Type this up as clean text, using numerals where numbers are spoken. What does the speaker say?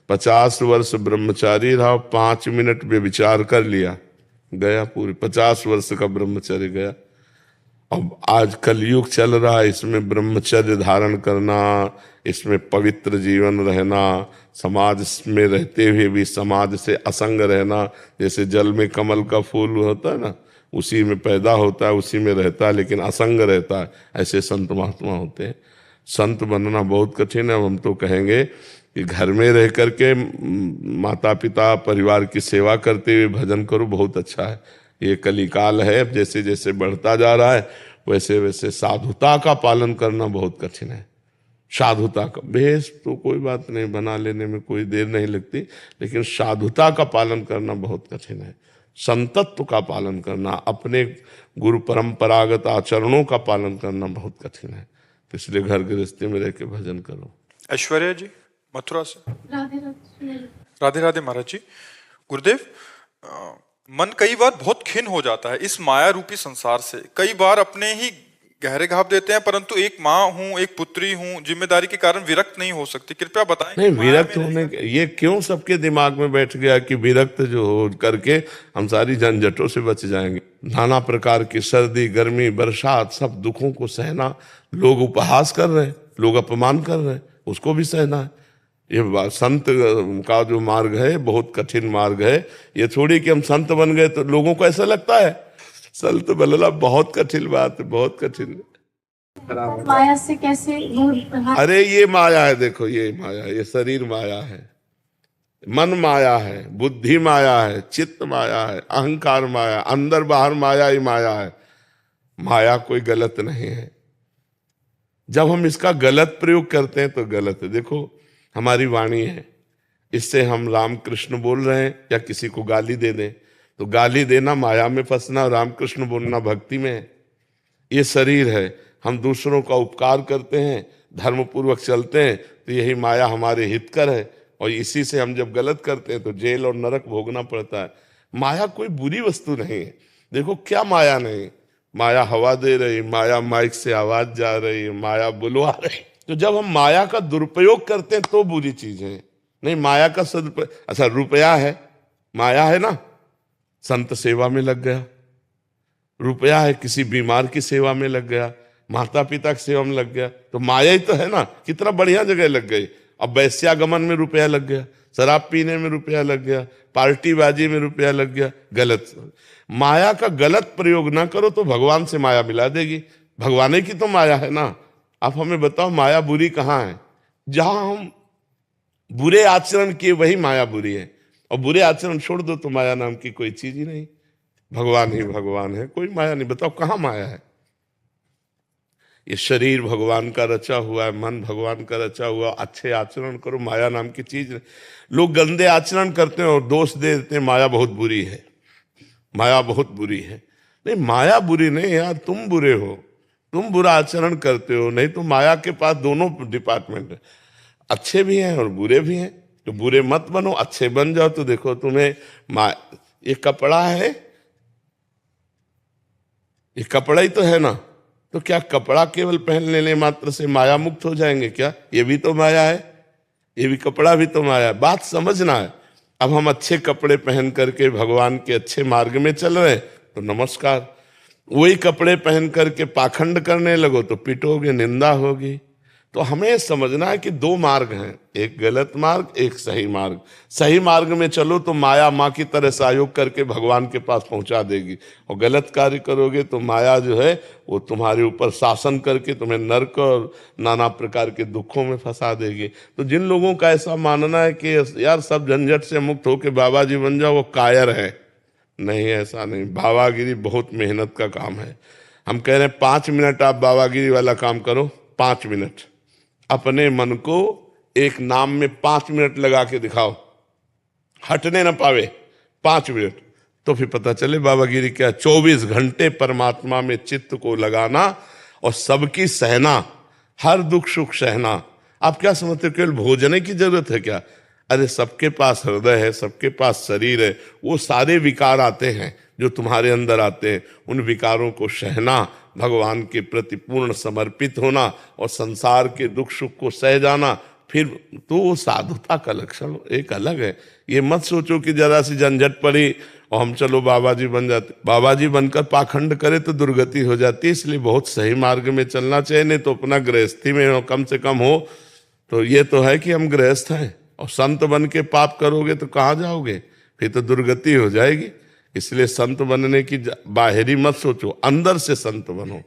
50 वर्ष ब्रह्मचारी रहा, 5 मिनट में विचार कर लिया, गया, पूरे 50 वर्ष का ब्रह्मचर्य गया। अब आज कलयुग चल रहा है, इसमें ब्रह्मचर्य धारण करना, इसमें पवित्र जीवन रहना, समाज में रहते हुए भी समाज से असंग रहना, जैसे जल में कमल का फूल होता है ना, उसी में पैदा होता है, उसी में रहता है, लेकिन असंग रहता है, ऐसे संत महात्मा होते हैं। संत बनना बहुत कठिन है। हम तो कहेंगे कि घर में रह करके माता पिता परिवार की सेवा करते हुए भजन करो, बहुत अच्छा है। ये कलिकाल है, जैसे जैसे बढ़ता जा रहा है वैसे वैसे साधुता का पालन करना बहुत कठिन है। साधुता का भेष तो कोई बात नहीं, बना लेने में कोई देर नहीं लगती, लेकिन साधुता का पालन करना बहुत कठिन है। संतत्व का पालन करना, अपने गुरु परंपरागत आचरणों का पालन करना बहुत कठिन है। तो इसलिए घर गृहस्थी में रह के भजन करो। ऐश्वर्या जी मथुरा से। राधे राधे। राधे राधे महाराज जी। गुरुदेव, मन कई बार बहुत खिन्न हो जाता है इस माया रूपी संसार से। कई बार अपने ही गहरे घाव देते हैं, परंतु एक माँ हूँ, एक पुत्री हूँ, जिम्मेदारी के कारण विरक्त नहीं हो सकती। कृपया बताएं। नहीं, विरक्त होने ये क्यों सबके दिमाग में बैठ गया कि विरक्त जो हो करके हम सारी झंझटों से बच जाएंगे। नाना प्रकार की सर्दी गर्मी बरसात सब दुखों को सहना, लोग उपहास कर रहे हैं, लोग अपमान कर रहे हैं, उसको भी सहना है। ये संत का जो मार्ग है बहुत कठिन मार्ग है। ये थोड़ी कि हम संत बन गए तो लोगों को ऐसा लगता है संत बनना बहुत कठिन बात है, बहुत कठिन। माया से कैसे दूर? अरे ये माया है, देखो ये माया, ये शरीर माया है, मन माया है, बुद्धि माया है, चित्त माया है, अहंकार माया, अंदर बाहर माया ही माया है। माया कोई गलत नहीं है। जब हम इसका गलत प्रयोग करते हैं तो गलत है। देखो हमारी वाणी है, इससे हम राम कृष्ण बोल रहे हैं या किसी को गाली दे दें तो गाली देना माया में फंसना, राम कृष्ण बोलना भक्ति में है। ये शरीर है, हम दूसरों का उपकार करते हैं, धर्म पूर्वक चलते हैं तो यही माया हमारे हितकर है, और इसी से हम जब गलत करते हैं तो जेल और नरक भोगना पड़ता है। माया कोई बुरी वस्तु नहीं है। देखो क्या माया नहीं, माया हवा दे रही, माया माइक से आवाज जा रही, माया बुलवा रही। तो जब हम माया का दुरुपयोग करते हैं तो बुरी चीज है, नहीं माया का सदुपयोग। अच्छा रुपया है, माया है ना, संत सेवा में लग गया, रुपया है किसी बीमार की सेवा में लग गया, माता पिता की सेवा में लग गया, तो माया ही तो है ना। कितना बढ़िया जगह लग गई। अब वैश्यागमन में रुपया लग गया, शराब पीने में रुपया लग गया, पार्टीबाजी में रुपया लग गया, गलत। माया का गलत प्रयोग ना करो तो भगवान से माया मिला देगी। भगवान की तो माया है ना। आप हमें बताओ माया बुरी कहाँ है? जहां हम बुरे आचरण किए वही माया बुरी है, और बुरे आचरण छोड़ दो तो माया नाम की कोई चीज ही नहीं। भगवान ही भगवान है, कोई माया नहीं। बताओ कहाँ माया है? ये शरीर भगवान का रचा हुआ है, मन भगवान का रचा हुआ। अच्छे आचरण करो, माया नाम की चीज नहीं। लोग गंदे आचरण करते हैं और दोष दे देते हैं माया बहुत बुरी है, माया बहुत बुरी है। नहीं, माया बुरी नहीं यार, तुम बुरे हो, तुम बुरा आचरण करते हो। नहीं तो माया के पास दोनों डिपार्टमेंट है, अच्छे भी हैं और बुरे भी हैं। तो बुरे मत बनो, अच्छे बन जाओ। तो देखो तुम्हें ये कपड़ा है, ये कपड़ा ही तो है ना। तो क्या कपड़ा केवल पहन लेने मात्र से माया मुक्त हो जाएंगे क्या? ये भी तो माया है, ये भी कपड़ा भी तो माया है। बात समझना है। अब हम अच्छे कपड़े पहन करके भगवान के अच्छे मार्ग में चल रहे हैं तो नमस्कार। वही कपड़े पहन करके पाखंड करने लगो तो पिटोगे, निंदा होगी। तो हमें समझना है कि दो मार्ग हैं, एक गलत मार्ग, एक सही मार्ग। सही मार्ग में चलो तो माया माँ की तरह सहयोग करके भगवान के पास पहुंचा देगी, और गलत कार्य करोगे तो माया जो है वो तुम्हारे ऊपर शासन करके तुम्हें नरक और नाना प्रकार के दुखों में फंसा देगी। तो जिन लोगों का ऐसा मानना है कि यार सब झंझट से मुक्त होके बाबा जी बन जाओ, वो कायर है। नहीं, ऐसा नहीं। बाबागिरी बहुत मेहनत का काम है। हम कह रहे हैं 5 मिनट आप बाबागिरी वाला काम करो। 5 मिनट अपने मन को एक नाम में 5 मिनट लगा के दिखाओ, हटने ना पावे 5 मिनट, तो फिर पता चले बाबागिरी क्या। 24 घंटे परमात्मा में चित्त को लगाना और सबकी सहना, हर दुख सुख सहना। आप क्या समझते हो केवल भोजन की जरूरत है क्या? अरे सबके पास हृदय है, सबके पास शरीर है, वो सारे विकार आते हैं जो तुम्हारे अंदर आते हैं, उन विकारों को सहना, भगवान के प्रति पूर्ण समर्पित होना और संसार के दुख सुख को सह जाना, फिर तो वो साधुता का लक्षण एक अलग है। ये मत सोचो कि जरा सी झंझट पड़ी और हम चलो बाबा जी बन जाते। बाबा जी बनकर पाखंड करे तो दुर्गति हो जाती है, इसलिए बहुत सही मार्ग में चलना चाहिए। नहीं तो अपना गृहस्थी में हो, कम से कम हो तो ये तो है कि हम गृहस्थ हैं, और संत बन के पाप करोगे तो कहाँ जाओगे, फिर तो दुर्गति हो जाएगी। इसलिए संत बनने की बाहरी मत सोचो, अंदर से संत बनो।